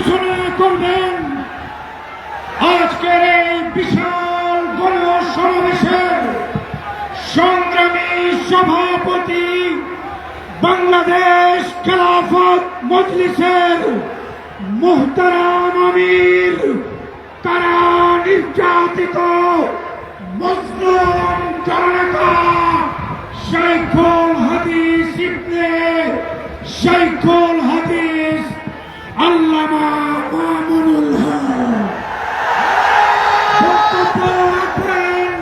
ঘোষণা করবেন। আজকের এই বিশাল গণসমাবেশের সংগ্রামী সভাপতি বাংলাদেশ খেলাফত মজলিসের মুহতারাম আমির, কারা নির্যাতিত মজলুম জননেতা শাইখুল হাদিস ইবনে শাইখুল হাদিস আল্লামা মামুনুল হক বক্তব্য রাখবেন,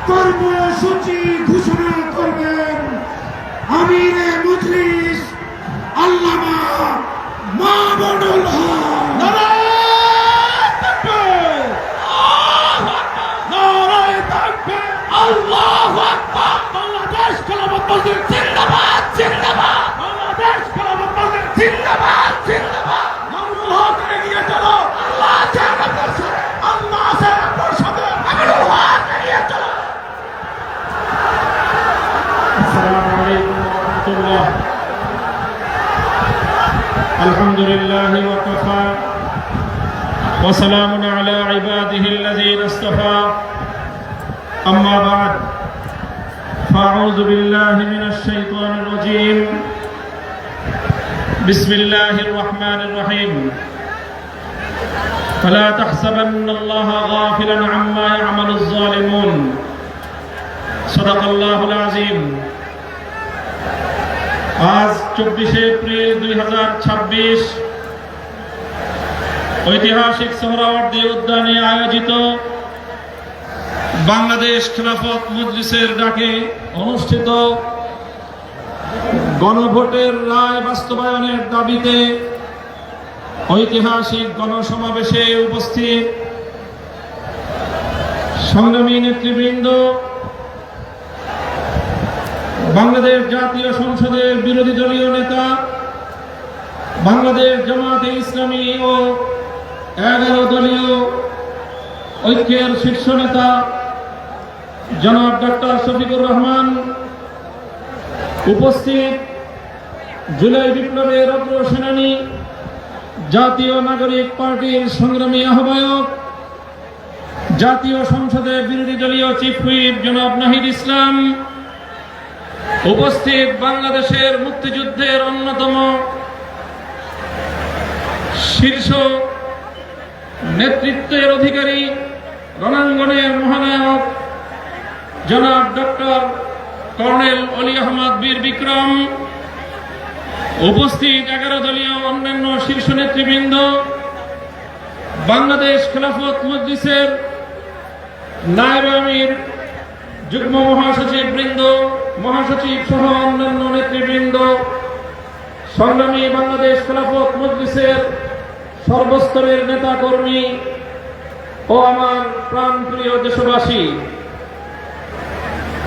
কর্মসূচি ঘোষণা করবেন আমিরে মজলিস আল্লামা মামুনুল হক। আল্লাহু আকবার। বাংলাদেশ খেলাফত মজলিস জিন্দাবাদ জিন্দাবাদ। বাংলাদেশ খেলাফত মজলিস জিন্দাবাদ জিন্দাবাদ। মামুনুল হক এগিয়ে চলো, আল্লাহ আছে আমাদের সাথে, আল্লাহ আছে আমাদের সাথে। মামুনুল হক এগিয়ে চলো। আসসালামু আলাইকুম ওয়া রাহমাতুল্লাহ। আলহামদুলিল্লাহি ওয়া কাফা ওয়া সালামুন আলা ইবাদিহিল্লাযীনা ইসতাফা। أما بعد فأعوذ بالله من الشيطان الرجيم بسم الله الرحمن الرحيم فلا تحسبن الله غافلا عما يعمل الظالمون صدق الله العظيم। আজ 24 এপ্রিল 2026 ঐতিহাসিক সোহরাওয়ার্দী উদ্যানে আয়োজিত বাংলাদেশ খেলাফত মজলিসের ডাকে অনুষ্ঠিত গণভোটের রায় বাস্তবায়নের দাবিতে ঐতিহাসিক গণসমাবেশে উপস্থিত সংগ্রামী নেতৃবৃন্দ, বাংলাদেশ জাতীয় সংসদের বিরোধী দলীয় নেতা, বাংলাদেশ জামাতে ইসলামী ও 11 দলীয় ঐক্যের শীর্ষ নেতা জনাব ডক্টর শফিকুর রহমান, উপস্থিত জুলাই বিপ্লবের অগ্রসেনানী জাতীয় নাগরিক পার্টির সংগ্রামী আহ্বায়ক, জাতীয় সংসদের বিরোধী দলীয় চিফ হুইপ জনাব নাহিদ ইসলাম, উপস্থিত বাংলাদেশের মুক্তিযুদ্ধের অন্যতম শীর্ষ নেতৃত্বের অধিকারী, রণাঙ্গনের মহানায়ক জনাব ডক্টর কর্নেল অলি আহমদ বীর বিক্রম, উপস্থিত 11 দলীয় অন্যান্য শীর্ষ নেতৃবৃন্দ, বাংলাদেশ খেলাফত মজলিসের নায়েব আমির, যুগ্ম মহাসচিব বৃন্দ, মহাসচিব সহ অন্যান্য নেতৃবৃন্দ, সংগ্রামী বাংলাদেশ খেলাফত মজলিসের সর্বস্তরের নেতা কর্মী ও আমার প্রাণপ্রিয় দেশবাসী,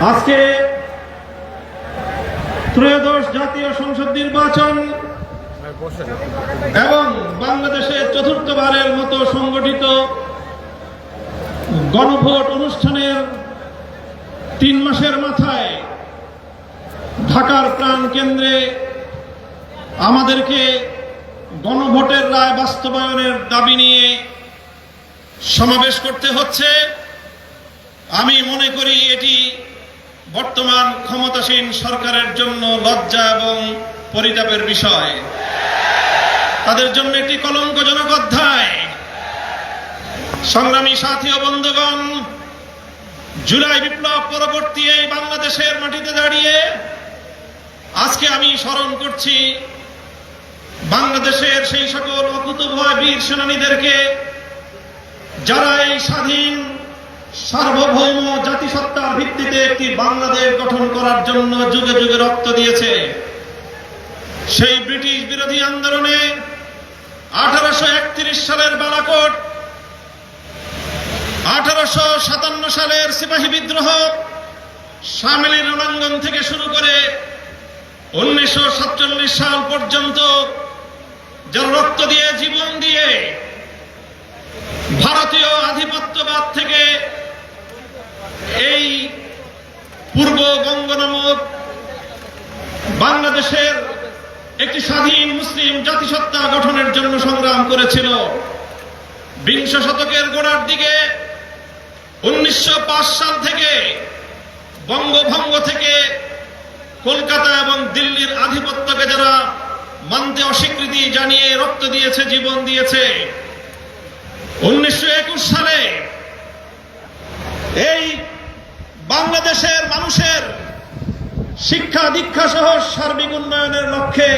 আজকে ত্রয়োদশ জাতীয় সংসদ নির্বাচন এবং বাংলাদেশের চতুর্থবারের মতো সংগঠিত গণভোট অনুষ্ঠানের 3 মাসের মাথায় ঢাকার প্রাণ কেন্দ্রে আমাদেরকে গণভোটের রায় বাস্তবায়নের দাবি নিয়ে সমাবেশ করতে হচ্ছে। আমি মনে করি এটি বর্তমান ক্ষমতাসীন সরকারের জন্য লজ্জা এবং পরিতাপের বিষয়, তাদের জন্য একটি কলঙ্কজনক অধ্যায়। সংগ্রামী সাথী ও বন্ধুগণ, জুলাই বিপ্লব পরবর্তী এই বাংলাদেশের মাটিতে দাঁড়িয়ে আজকে আমি স্মরণ করছি বাংলাদেশের সেই সকল অকুতোভয় বীর সেনানীদেরকে যারা এই স্বাধীন সার্বভৌম জাতিসত্তার ভিত্তিতে একটি বাংলাদেশ গঠন করার জন্য যুগে যুগে রক্ত দিয়েছে। সেই ব্রিটিশ বিরোধী আন্দোলনে 1831 সালের বালাকোট, 1857 সালের সিপাহী বিদ্রোহ, শামেলি রণাঙ্গন থেকে শুরু করে 1947 সাল পর্যন্ত যারা রক্ত দিয়ে, জীবন দিয়ে ভারতীয় আধিপত্যবাদ থেকে এই পূর্ব বঙ্গ নামক বাংলাদেশের একটি স্বাধীন মুসলিম জাতিসত্তা গঠনের জন্য সংগ্রাম করেছিল। বিংশ শতকের গোড়ার দিকে 1905 সাল থেকে বঙ্গভঙ্গ থেকে কলকাতা এবং দিল্লির আধিপত্যকে যারা মানতে অস্বীকৃতি জানিয়ে রক্ত দিয়েছে, জীবন দিয়েছে, 1921 সালে এই বাংলাদেশের মানুষের শিক্ষা দীক্ষা সহ সার্বিক উন্নয়নের লক্ষ্যে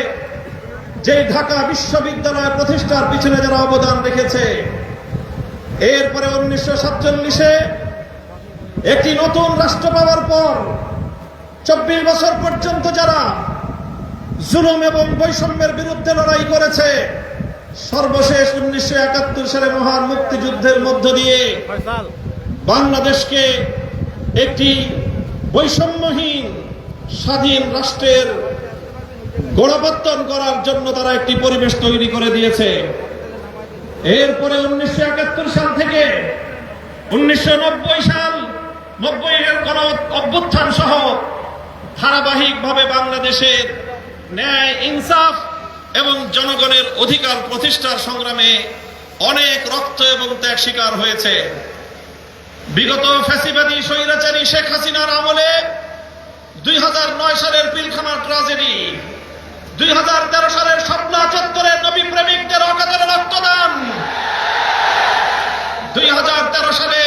যে ঢাকা বিশ্ববিদ্যালয় প্রতিষ্ঠার পিছনে যারা অবদান রেখেছে, এরপরে 1947-এ একটি নতুন রাষ্ট্র পাওয়ার পর 24 বছর পর্যন্ত যারা জুলুম এবং বৈষম্যের বিরুদ্ধে লড়াই করেছে, সর্বশেষ 1971 সালে মহান মুক্তিযুদ্ধের মধ্য দিয়ে বাংলাদেশকে একটি বৈষম্যহীন স্বাধীন রাষ্ট্রের গোড়াপত্তন করার জন্য তারা একটি পরিবেশ তৈরি করে দিয়েছে। এরপরে 1971 সাল থেকে 1990 সাল 90-এর গণ অভ্যুত্থান সহ ধারাবাহিকভাবে বাংলাদেশের ন্যায়, ইনসাফ এবং জনগণের অধিকার প্রতিষ্ঠার সংগ্রামে অনেক রক্ত এবং ত্যাগ স্বীকার হয়েছে। বিগত ফ্যাসিবাদী স্বৈরাচারী শেখ হাসিনার আমলে 2009 সালের পিলখানা ট্রাজেডি, 2013 সালের শাপলা চত্বরে নবী প্রেমিকদের অকাতরে রক্তদান, 2013 সালে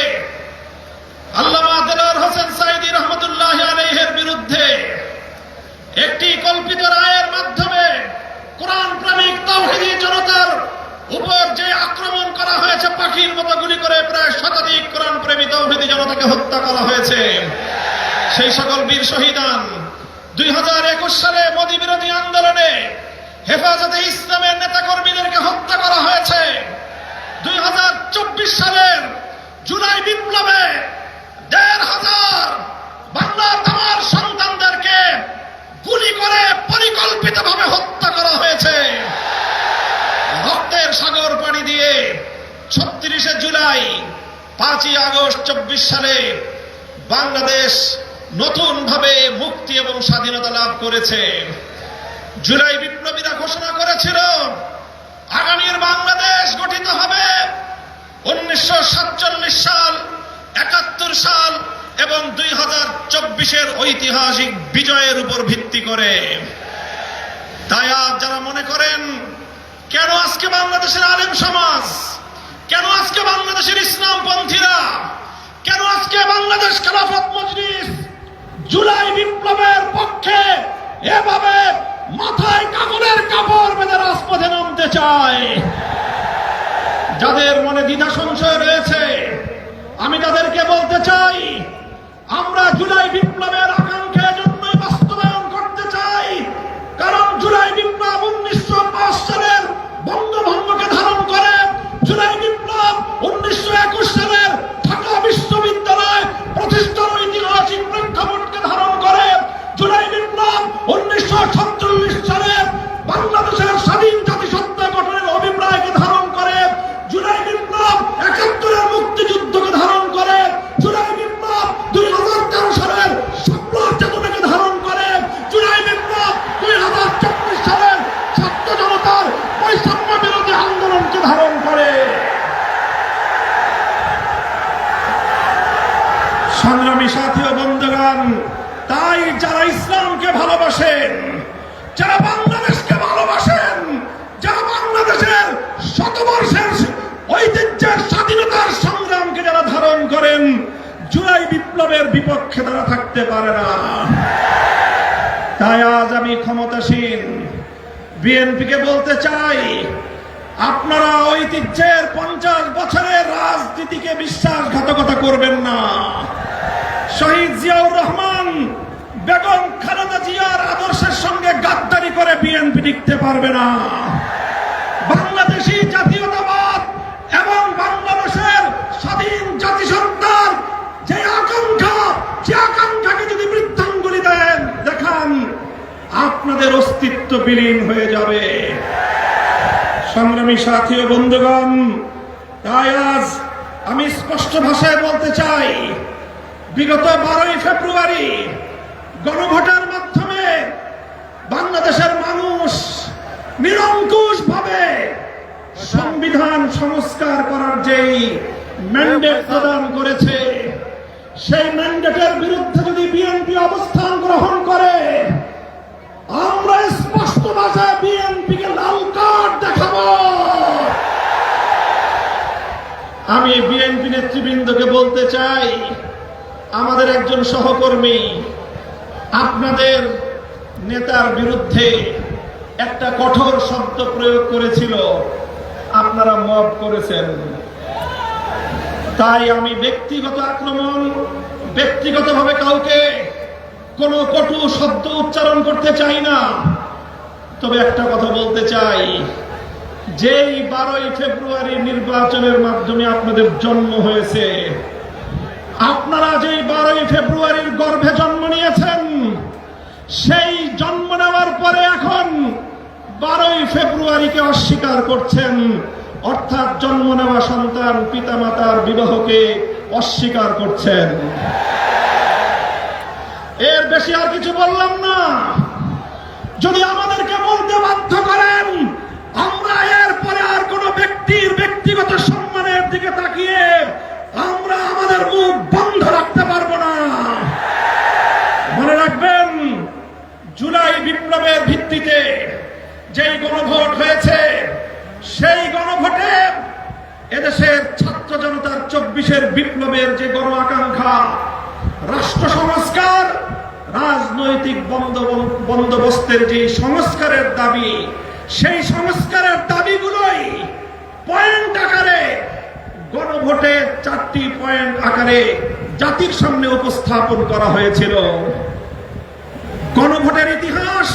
আল্লামা দেলোয়ার হোসেন সাঈদী রহমতুল্লাহ আলাইহির বিরুদ্ধে একটি কল্পিত রায়ের মাধ্যমে কোরআন প্রেমিক তাওহীদি জনতার উপর যে আক্রমণ করা হয়েছে, পাখির মতো গুলি করে প্রায় শতাধিক কোরআন প্রেমী তাওহীদি জনতাকে হত্যা করা হয়েছে। সেই সকল বীর শহীদান 2021 সালে মোদী বিরোধী আন্দোলনে হেফাজতে ইসলামের নেতাকর্মীদেরকে হত্যা করা হয়েছে। 2024 সালের জুলাই বিপ্লবে 1,500 বাংলার তামার সন্তানদেরকে গুলি করে পরিকল্পিতভাবে হত্যা করা হয়েছে। রক্তের সাগর পাড়ি দিয়ে 36শে জুলাই 5ই আগস্ট 24 সালে বাংলাদেশ নতুনভাবে মুক্তি এবং স্বাধীনতা লাভ করেছে। জুলাই বিপ্লবীরা ঘোষণা করেছিল আগামীর বাংলাদেশ গঠিত হবে 1947 সাল, 71 সাল এবং 2024-এর ঐতিহাসিক বিজয়ের উপর ভিত্তি করে। তাই আজ যারা মনে করেন কেন আজকে বাংলাদেশের আলেম সমাজ, কেন আজকে বাংলাদেশের ইসলামপন্থীরা, কেন আজকে বাংলাদেশ খেলাফত মজলিস জুলাই বিপ্লবের পক্ষে এভাবে মাথায় কাপড়ের কাপড় বেঁধে রাজপথে নামতে চায়, যাদের মনে দ্বিধা সংশয় রয়েছে, আমি তাদেরকে বলতে চাই, আমরা জুলাই বিপ্লবের আকাঙ্ক্ষা জন্যই বাস্তবায়ন করতে চাই। কারণ জুলাই বিপ্লব 1905 সালের বঙ্গভঙ্গকে ধারণ করে, জুলাই বিপ্লব 1921 সালের ঢাকা বিশ্ববিদ্যালয় প্রতিষ্ঠার ঐতিহাসিক প্রেক্ষাপটকে ধারণ করে, জুলাই বিপ্লব 1947 সালের বাংলাদেশের স্বাধীন জাতিসত্তা গঠনের অভিপ্রায়কে ধারণ করে, জুলাই বিপ্লব 71-এর মুক্তিযুদ্ধকে ধারণ করে, জুলাই বিপ্লব 2013 সালের শাপলা চেতনাকে ধারণ করে, জুলাই বিপ্লব 2024 সালের ছাত্র জনতার বৈষম্য বিরোধী আন্দোলনকে ধারণ করে। সংগ্রামী সাথী ও বন্ধুগণ, তাই যারা ইসলামকে ভালোবাসেন, যারা বাংলাদেশকে ভালোবাসেন, যারা বাংলাদেশের শতবর্ষের ঐতিহ্যের স্বাধীনতার সংগ্রামকে যারা ধারণ করেন, জুলাই বিপ্লবের বিপক্ষে তারা থাকতে পারে না। তাই আজ আমি ক্ষমতাসীন বিএনপিকে বলতে চাই, আপনারা ঐতিহ্যের 50 বছরের রাজনীতিকে বিশ্বাসঘাতকতা করবেন না। শহীদ জিয়াউর রহমান, বেগম খালেদা জিয়ার আদর্শের সঙ্গে গাদ্দারি করে বিএনপি টিকতে পারবে না। বাংলাদেশী জাতীয়তাবাদ এবং বাংলাদেশের স্বাধীন জাতিসত্তার যে আকাঙ্ক্ষাকে যদি বৃদ্ধাঙ্গুলি দেখান, আপনাদের অস্তিত্ব বিলীন হয়ে যাবে। সংগ্রামী সাথী ও বন্ধুগণ, তাই আজ আমি স্পষ্ট ভাষায় বলতে চাই, বিগত 12ই ফেব্রুয়ারি গণভোটের মাধ্যমে বাংলাদেশের মানুষ নিরঙ্কুশ ভাবে সংবিধান সংস্কার করার যেই ম্যান্ডেট প্রদান করেছে, সেই ম্যান্ডেটের বিরুদ্ধে যদি বিএনপি অবস্থান গ্রহণ করে, আমরা স্পষ্ট ভাষায় বিএনপিকে লাল কার্ড দেখাবো। আমি বিএনপি নেতৃবৃন্দকে বলতে চাই, আমাদের একজন সহকর্মী আপনাদের নেতার বিরুদ্ধে একটা কঠোর শব্দ প্রয়োগ করেছিল, আপনারা মব করেছেন। তাই আমি ব্যক্তিগত আক্রমণ, ব্যক্তিগতভাবে কাউকে কোনো কটু শব্দ উচ্চারণ করতে চাই না। তবে একটা কথা বলতে চাই, যেই 12ই ফেব্রুয়ারি নির্বাচনের মাধ্যমে আপনাদের জন্ম হয়েছে, আপনারা যেই 12ই ফেব্রুয়ারির গর্ভে জন্ম নিয়েছেন, সেই জন্ম নেওয়ার পরে এখন 12ই ফেব্রুয়ারিকে অস্বীকার করছেন, অর্থাৎ জন্ম নেওয়া সন্তান পিতামাতার বিবাহকে অস্বীকার করছেন। এর বেশি আর কিছু বললাম না। যদি আমাদেরকে বলতে বাধ্য করেন, আমরা এরপরে আর কোন ব্যক্তির ব্যক্তিগত সম্মানের দিকে তাকিয়ে আমরা আমাদের মুখ বন্ধ রাখতে পারবো না। মনে রাখবেন, জুলাই বিপ্লবের ভিত্তিতে যেই গণভোট হয়েছে, সেই গণভোটে এদেশের ছাত্র জনতার 24-এর বিপ্লবের যে গণ আকাঙ্ক্ষা, রাষ্ট্র সংস্কার, রাজনৈতিক বন্দোবস্তের যে সংস্কারের দাবি, সেই সংস্কারের দাবিগুলোই পয়েন্ট আকারে গণভোটে 4টি পয়েন্ট আকারে জাতির সামনে উপস্থাপন করা হয়েছিল। গণভোটের ইতিহাস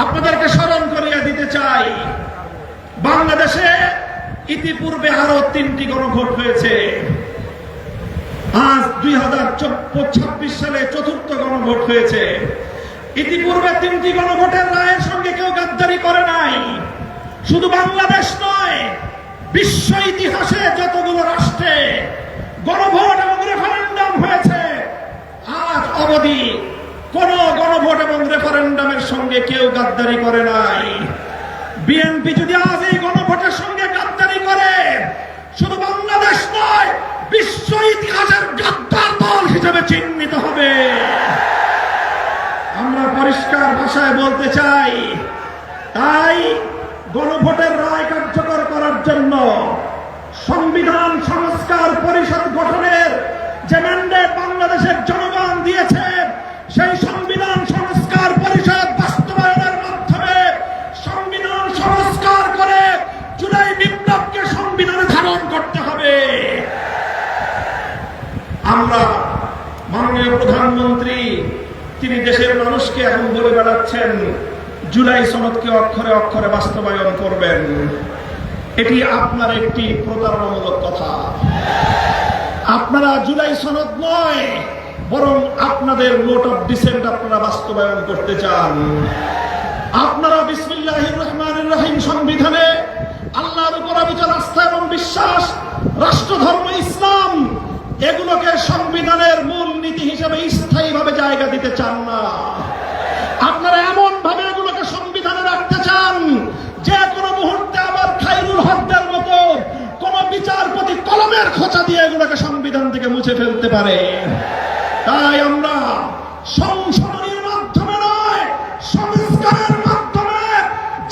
আপনাদেরকে স্মরণ করিয়ে দিতে চাই। বাংলাদেশে ইতিপূর্বে আরো 3টি গণভোট হয়েছে। আজ 2026 সালে 4র্থ গণভোট হয়েছে। ইতিপূর্বে 3টি গণভোটের রায়ের সঙ্গে কেউ গাদ্দারি করে নাই। শুধু বাংলাদেশ নয়, বিশ্ব ইতিহাসে যতগুলো রাষ্ট্রে গণভোট এবং রেফারেন্ডাম হয়েছে, আজ অবধি কোন গণভোট এবং রেফারেন্ডামের সঙ্গে কেউ গাদ্দারি করে নাই। বিএনপি যদি আজ এই গণভোটের সঙ্গে গাদ্দারি করে, শুধু বাংলাদেশ নয়, বিশ্ব ইতিহাসের গাদ্দার দল হিসেবে চিহ্নিত হবে। আমরা পরিষ্কার ভাষায় বলতে চাই, তাই গণভোটের রায় কার্যকর করার জন্য সংবিধান সংস্কার পরিষদ গঠনের যে ম্যান্ডেট বাংলাদেশের জনগণ দিয়েছে, সেই সংবিধান সংস্কার পরিষদ বাস্তবায়নের মাধ্যমে সংবিধান সংস্কার করে জুলাই বিপ্লবকে সংবিধানে ধারণ করতে হবে। আমরা মাননীয় প্রধানমন্ত্রী, তিনি দেশের মানুষকে এখন বলে বেড়াচ্ছেন জুলাই সনদকে অক্ষরে অক্ষরে বাস্তবায়ন করবেন। এটি আপনার একটি প্রতারণামূলক কথা। আপনারা জুলাই সনদ নয়, বরং আপনাদের নোট অফ ডিসেন্ট আপনারা বাস্তবায়ন করতে চান। আপনারা বিসমিল্লাহির রহমানির রহিম সংবিধানে আল্লাহর উপর অবিচল আস্থা এবং বিশ্বাস, রাষ্ট্রধর্ম ইসলাম, এগুলোকে সংবিধানের মূল নীতি হিসেবে স্থায়ীভাবে জায়গা দিতে চান না। আপনারা এমন ভাবে এগুলোকে সংবিধানে রাখতে চান যে কোনো মুহূর্তে আবার খায়রুল হকদের মতো কোন বিচারপতি কলমের খোঁচা দিয়ে এগুলোকে সংবিধান থেকে মুছে ফেলতে পারে। তাই আমরা সংশোধনীর মাধ্যমে নয়, সংস্কারের মাধ্যমে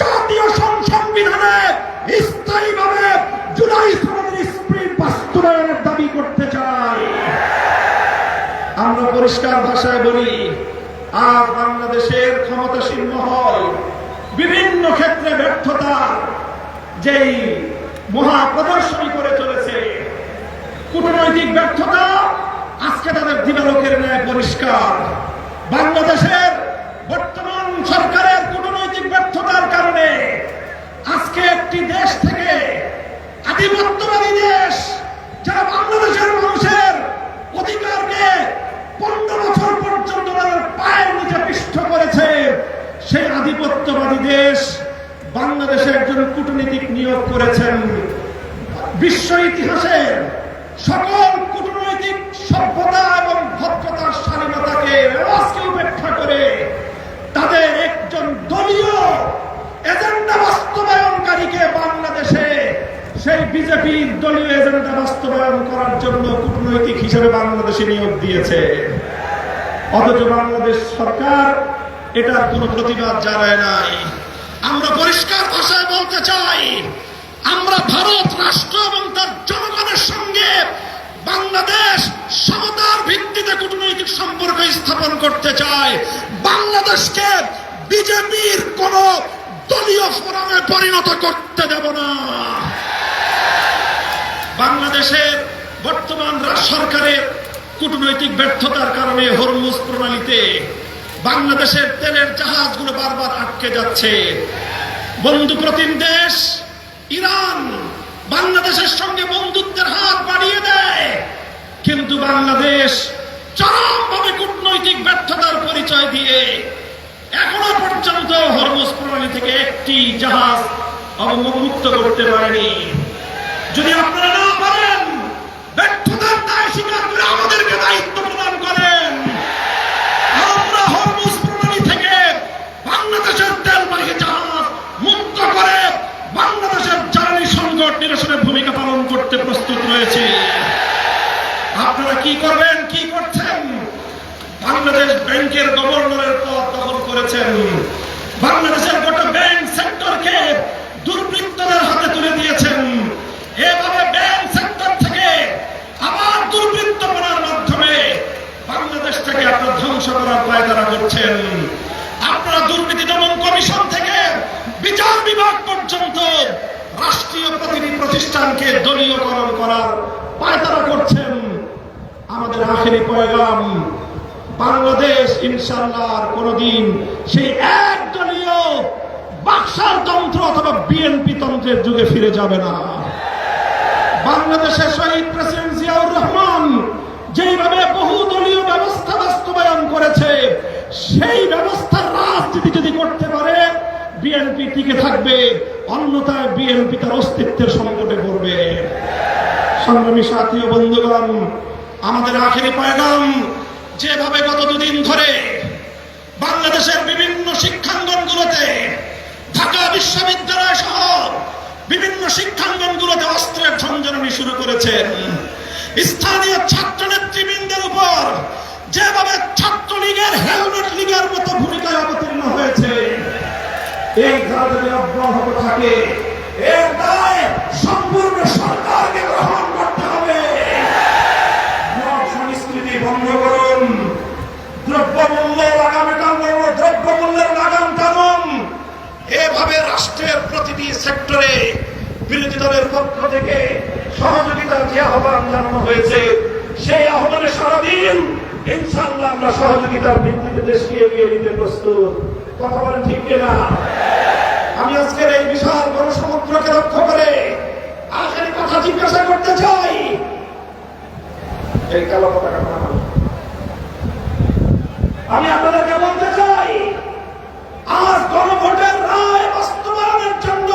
জাতীয় সংবিধানে স্থায়ীভাবে জুলাই সনদের স্পিরিট বাস্তবায়নের দাবি করতে চাই। আমরা পরিষ্কার ভাষায় বলি, আজ বাংলাদেশের ক্ষমতাসীন মহল বিভিন্ন ক্ষেত্রে ব্যর্থতা যেই মহা প্রদর্শনী করে চলেছে, কূটনৈতিক ব্যর্থতা আজকে তাদের দিবালোকের ন্যায় পরিষ্কার। বাংলাদেশের বর্তমান সরকারের কূটনৈতিক ব্যর্থতার কারণে আজকে একটি দেশ থেকে আধিপত্যবাদী দেশ, যারা বাংলাদেশের মানুষের অধিকারকে 15 বছর পর্যন্ত তাদের পায়ের নিচে পিষ্ট করেছে, সেই আধিপত্যবাদী দেশ বাংলাদেশে একজন কূটনীতিক নিয়োগ করেছেন। বিশ্ব ইতিহাসের সকল কূটনৈতিক সভ্যতা এবং ভদ্রতার স্বাধীনতাকে রেওয়াজকে উপেক্ষা করে তাদের একজন দলীয় এজেন্ডা বাস্তবায়নকারীকে বাংলাদেশে সেই বিজেপির দলীয় এজেন্ডা বাস্তবায়ন করার জন্য কূটনৈতিক হিসেবে বাংলাদেশে নিয়োগ দিয়েছে। অথচ বাংলাদেশ সরকার এটার কোনো প্রতিবাদ জানায় নাই। আমরা পরিষ্কার ভাষায় বলতে চাই, আমরা ভারত রাষ্ট্র এবং তার জনগণের সঙ্গে বাংলাদেশ সমতার ভিত্তিতে কূটনৈতিক সম্পর্ক স্থাপন করতে চায়। বাংলাদেশকে বিজেপির কোন দলীয় ফোরামে পরিণত করতে দেব না। বাংলাদেশের বর্তমান সরকারের কূটনৈতিক ব্যর্থতার কারণে হরমুজ প্রণালীতে বাংলাদেশের তেলের জাহাজগুলো বারবার আটকে যাচ্ছে। বন্ধু প্রতিম দেশ ইরান বাংলাদেশের সঙ্গে বন্ধুত্বের হাত বাড়িয়ে দেয়, কিন্তু বাংলাদেশ চরমভাবে কূটনৈতিক ব্যর্থতার পরিচয় দিয়ে এখনো পর্যন্ত হরমুজ প্রণালী থেকে একটি জাহাজ অবমুক্ত করতে পারেনি। যদি আপনারা না পারেন, ব্যর্থতার দায় স্বীকার করে আমাদেরকে দায়িত্ব প্রদান করেন। আমরা হরমুজ প্রণালী থেকে বাংলাদেশের তেলবাহী জাহাজ মুক্ত করে বাংলাদেশের জ্বালানি সংকট নিরসনের ভূমিকা পালন করতে প্রস্তুত রয়েছে। আপনারা কি করবেন, কি করছেন? বাংলাদেশ ব্যাংকের গভর্নরের পদ দখল করেছেন। বাংলাদেশের গোটা ব্যাংক সেক্টরকে দুর্বৃত্তদের হাতে তুলে দিয়েছেন। এভাবে ব্যাংক সেক্টর থেকে আবার দুর্বৃত্তপনার মাধ্যমে বাংলাদেশটাকে আপনারা ধ্বংস করার পায়তারা করছেন। আপনারা দুর্নীতি দমন কমিশন থেকে বিচার বিভাগ পর্যন্ত রাষ্ট্রীয় প্রতিষ্ঠানকে দলীয়করণ করার পায়তারা করছেন। আমাদের আখেরি পয়গাম, বাংলাদেশ ইনশাআল্লাহ আর কোনদিন সেই একদলীয় বাকশাল তন্ত্র অথবা বিএনপি তন্ত্রের যুগে ফিরে যাবে না। বাংলাদেশের শহীদ প্রেসিডেন্ট জিয়াউর রহমান যেইভাবে বহুদলীয় ব্যবস্থা বাস্তবায়ন করেছে, সেই ব্যবস্থার রাজনীতি যদি করতে পারে বিএনপি টিকে থাকবে, অন্যথায় বিএনপি তার অস্তিত্বের সংকটে পড়বে। সংগ্রামী সাথী ও বন্ধুগণ, আমাদের আখেরি পয়গাম, যেভাবে গত দুদিন ধরে বাংলাদেশের বিভিন্ন শিক্ষাঙ্গনগুলোতে, ঢাকা বিশ্ববিদ্যালয় সহ বিভিন্ন শিক্ষাঙ্গনগুলোতে অস্ত্রের ঝঞ্ঝানি শুরু করেছেন, স্থানীয় ছাত্র নেতৃবৃন্দের উপর যেভাবে ছাত্রলীগের হেলমেট লীগের মতো ভূমিকায় অবতীর্ণ হয়েছে, এই ধারা যদি অব্যাহত থাকে, এর দায় সম্পূর্ণ সরকারকে গ্রহণ করতে হবে। সংস্কৃতি বন্ধ করুন, দ্রব্যমূল্যের লাগাম টানুন। এভাবে রাষ্ট্রের প্রতিটি সেক্টরে বিরোধী দলের পক্ষ থেকে সহযোগিতার যে আহ্বান জানানো হয়েছে, সেই আহ্বানে সারাদিন ইনশাআল্লাহ আমরা সহযোগিতার ভিত্তিতে দেশকে এগিয়ে নিতে প্রস্তুত। কথা বলেন ঠিক কিনা? আমি আজকের এই বিশাল বড় সমুদ্রকে লক্ষ্য করে আখেরি কথা জিজ্ঞাসা করতে চাই। এই কালো পতাকা নামানো, আমি আপনাদেরকে বলতে চাই, আজ গণভোটের রায় বাস্তবায়নের জন্য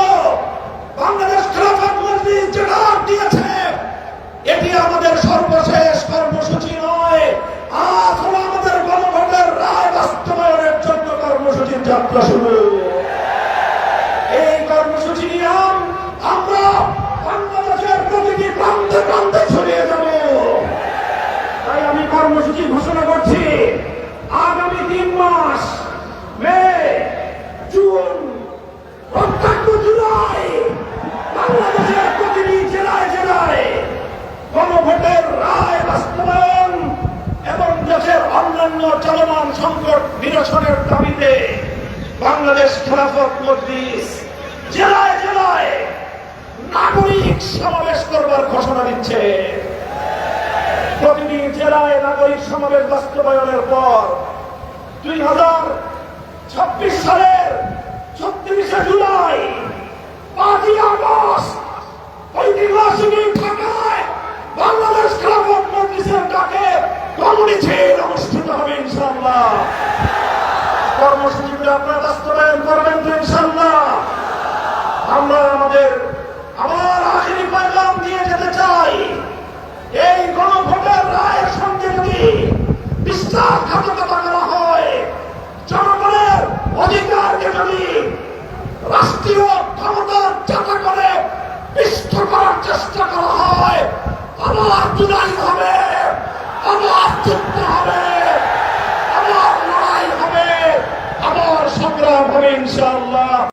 বাংলাদেশ খেলাফত মজলিস যে ডাক দিয়েছে, এটি আমাদের সর্বশেষ কর্মসূচি নয়। আজ হলো আমাদের গণভোটের রায় বাস্তবায়নের জন্য কর্মসূচির যাত্রা শুরু। এই কর্মসূচি নিয়ে আমরা বাংলাদেশের প্রতিটি প্রান্তে প্রান্তে ছড়িয়ে যাব। তাই আমি কর্মসূচি ঘোষণা করছি, আগামী 3 মাস, মে, জুন, অর্থাৎ জুলাই, বাংলাদেশের প্রতিটি জেলায় জেলায় গণভোটের রায় বাস্তবায়ন এবং দেশের অন্যান্য চলমান সংকট নিরসনের দাবিতে বাংলাদেশ খেলাফত মজলিস জেলায় জেলায় নাগরিক সমাবেশ করবার ঘোষণা দিচ্ছে। প্রতিটি জেলায় নাগরিক সমাবেশ বাস্তবায়নের পর 2026 সালের 36শে জুলাই, 5ই আগস্ট ঐতিহাসিক ঢাকায় বাংলাদেশ খেলাফত মজলিসের ডাকে কর্মসূচি অনুষ্ঠিত হবে ইনশাআল্লাহ। কর্মসূচিগুলো আপনারা বাস্তবায়ন করবেন তো ইনশাআল্লাহ? আমরা আবার আখেরি পয়গাম দিয়ে যেতে চাই, এই গণভোটের রায়ের সঙ্গে যদি বিশ্বাসঘাতকতা করা হয়, জনগণের অধিকারকে যদি যাতে করে পিষ্ট করার চেষ্টা করা হয়, আমার জুলাই হবে, আমার যুদ্ধ হবে, আমার লড়াই হবে, আমার সংগ্রাম হবে ইনশাআল্লাহ।